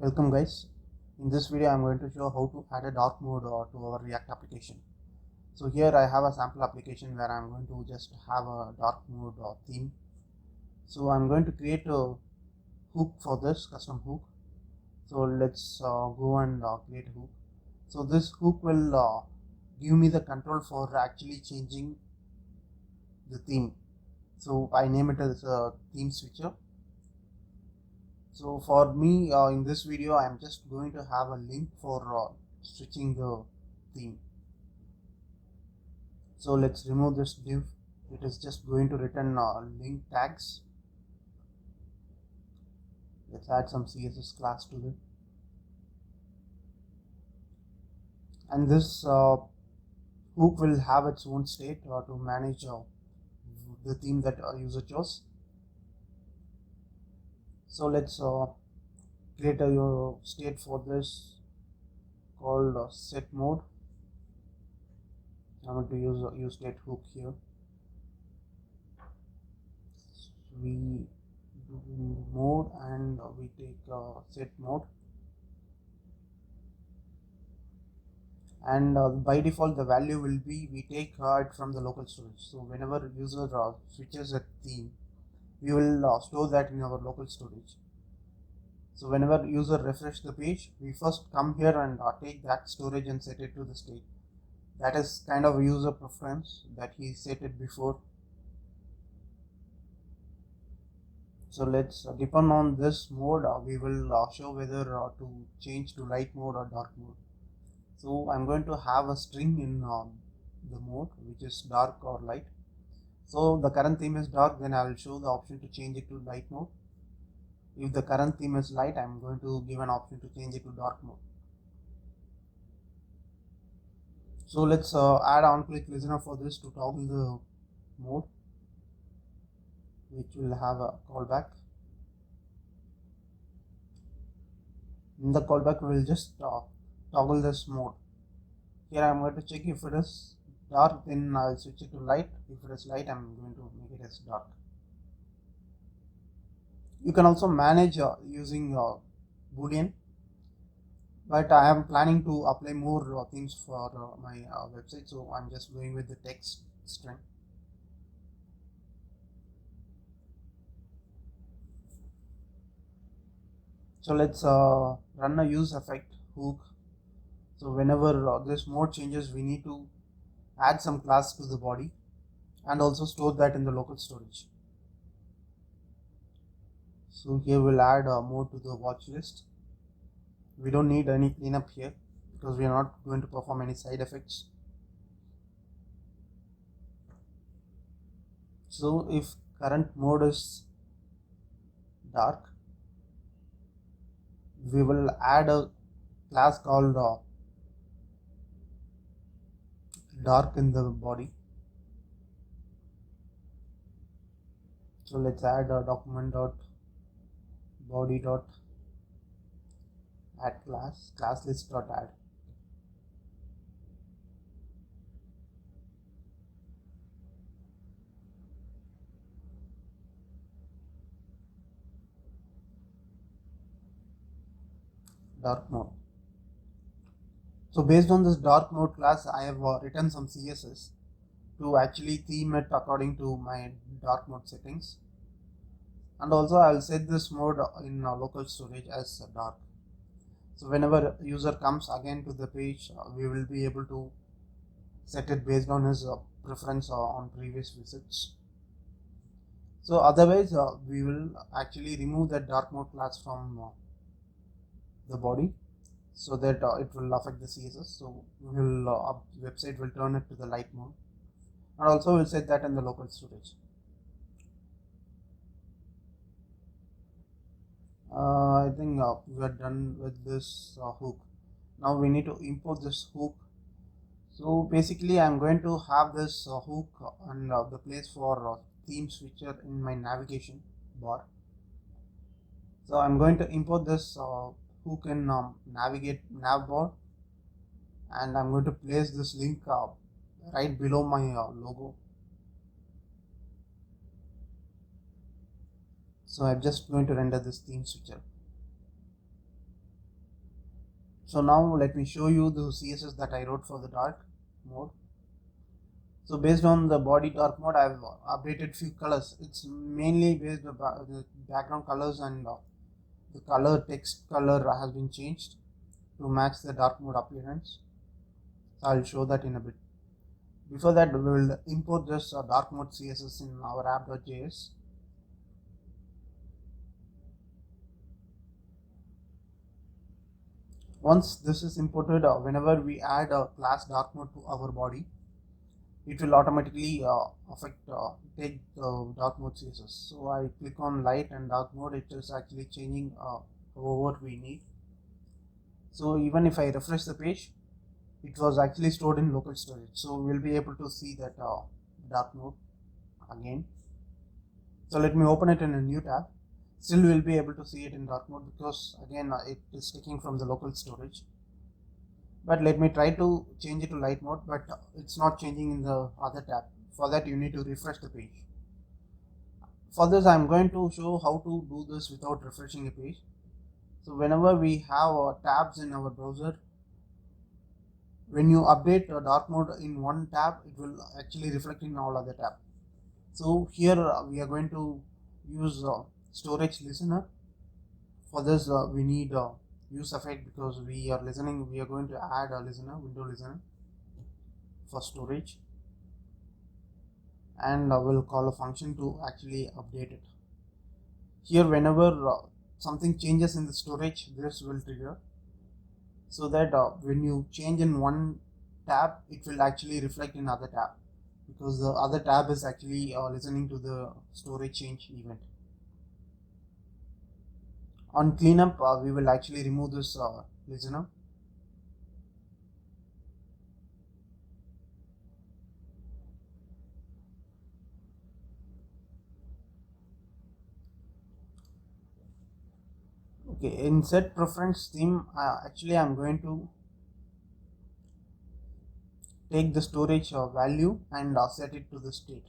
Welcome guys. In this video I'm going to show how to add a dark mode to our React application. So here I have a sample application where I'm going to just have a dark mode theme. So I'm going to create a hook for this custom hook. So let's go and create a hook. So this hook will give me the control for actually changing the theme. So I name it as a theme switcher. So for me in this video I am just going to have a link for switching the theme. So let's remove this div. It is just going to return link tags. Let's add some CSS class to it. And this hook will have its own state to manage the theme that user chose. So let's create a state for this called set mode. I'm going to use state hook here. We do mode and we take set mode, and by default the value will be we take it from the local storage. So whenever user switches a theme, we will store that in our local storage. So whenever user refresh the page, we first come here and take that storage and set it to the state. That is kind of a user preference that he set it before. So let's depend on this mode we will show whether to change to light mode or dark mode. So I'm going to have a string in the mode which is dark or light. So the current theme is dark, then I will show the option to change it to light mode. If the current theme is light, I'm going to give an option to change it to dark mode. So let's add on-click listener for this to toggle the mode, which will have a callback. In the callback, we will just toggle this mode. Here I'm going to check if it is dark, then I'll switch it to light. If it is light, I'm going to make it as dark. You can also manage using Boolean, but I am planning to apply more things for my website, so I'm just going with the text string. So let's run a use effect hook. So whenever this mode changes, we need to add some class to the body and also store that in the local storage. So here we'll add mode to the watch list. We don't need any cleanup here because we are not going to perform any side effects. So if current mode is dark, we will add a class called dark in the body. So let's add a document dot body dot add class list dot add. Dark mode. So based on this dark mode class, I have written some CSS to actually theme it according to my dark mode settings, and also I will set this mode in local storage as dark. So whenever user comes again to the page, we will be able to set it based on his preference on previous visits. So otherwise we will actually remove that dark mode class from the body, so that it will affect the CSS. So we will website will turn it to the light mode, and also we'll set that in the local storage. I think we are done with this hook. Now we need to import this hook. So basically I'm going to have this hook and the place for theme switcher in my navigation bar. So I'm going to import this hook in navigate nav bar, and I'm going to place this link right below my logo. So I'm just going to render this theme switcher. So now let me show you the CSS that I wrote for the dark mode. So based on the body dark mode, I've updated few colors. It's mainly based on the background colors, and the color text color has been changed to match the dark mode appearance. So I'll show that in a bit. Before that, we will import this dark mode CSS in our app.js. Once this is imported, whenever we add a class dark mode to our body, it will automatically take the dark mode CSS. So I click on light and dark mode, it is actually changing what we need. So even if I refresh the page, it was actually stored in local storage. So we'll be able to see that dark mode again. So let me open it in a new tab. Still we'll be able to see it in dark mode because again it is taking from the local storage. But let me try to change it to light mode, but it's not changing in the other tab. For that you need to refresh the page. For this I'm going to show how to do this without refreshing a page. So whenever we have tabs in our browser, when you update dark mode in one tab, it will actually reflect in all other tabs. So here we are going to use storage listener. For this we need use effect because we are going to add a listener, window listener for storage, and we'll call a function to actually update it. Here whenever something changes in the storage, this will trigger, so that when you change in one tab, it will actually reflect in other tab, because the other tab is actually listening to the storage change event. On cleanup, we will actually remove this listener. Okay, in set preference theme, actually I'm going to take the storage value and set it to the state.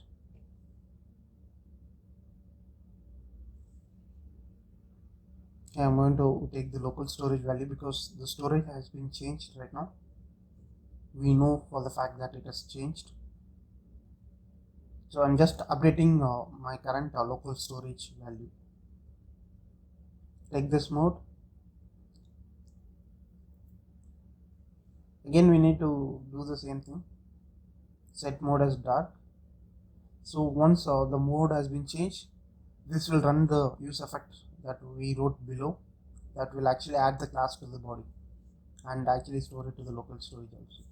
I'm going to take the local storage value because the storage has been changed right now. We know for the fact that it has changed. So I'm just updating my current local storage value. Take this mode. Again we need to do the same thing. Set mode as dark. So once the mode has been changed, this will run the use effect that we wrote below, that will actually add the class to the body and actually store it to the local storage also.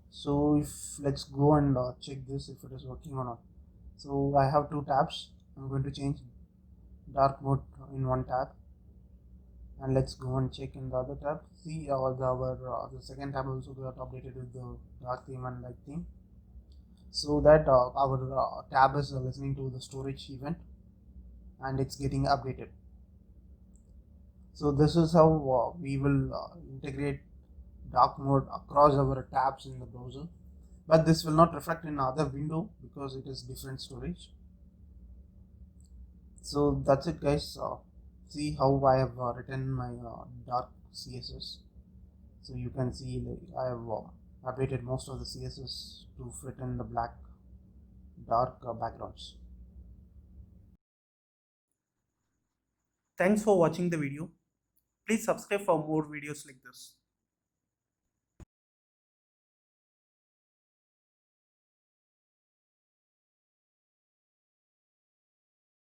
So if let's go and check this if it is working or not. So I have two tabs. I'm going to change dark mode in one tab, and let's go and check in the other tab. See the second tab also got updated with the dark theme and light theme, so that our tab is listening to the storage event and it's getting updated. So this is how we will integrate dark mode across our tabs in the browser, but this will not reflect in other window because it is different storage. So that's it guys. See how I have written my dark CSS. So you can see I have updated most of the CSS to fit in the black dark backgrounds. Thanks for watching the video. Please subscribe for more videos like this.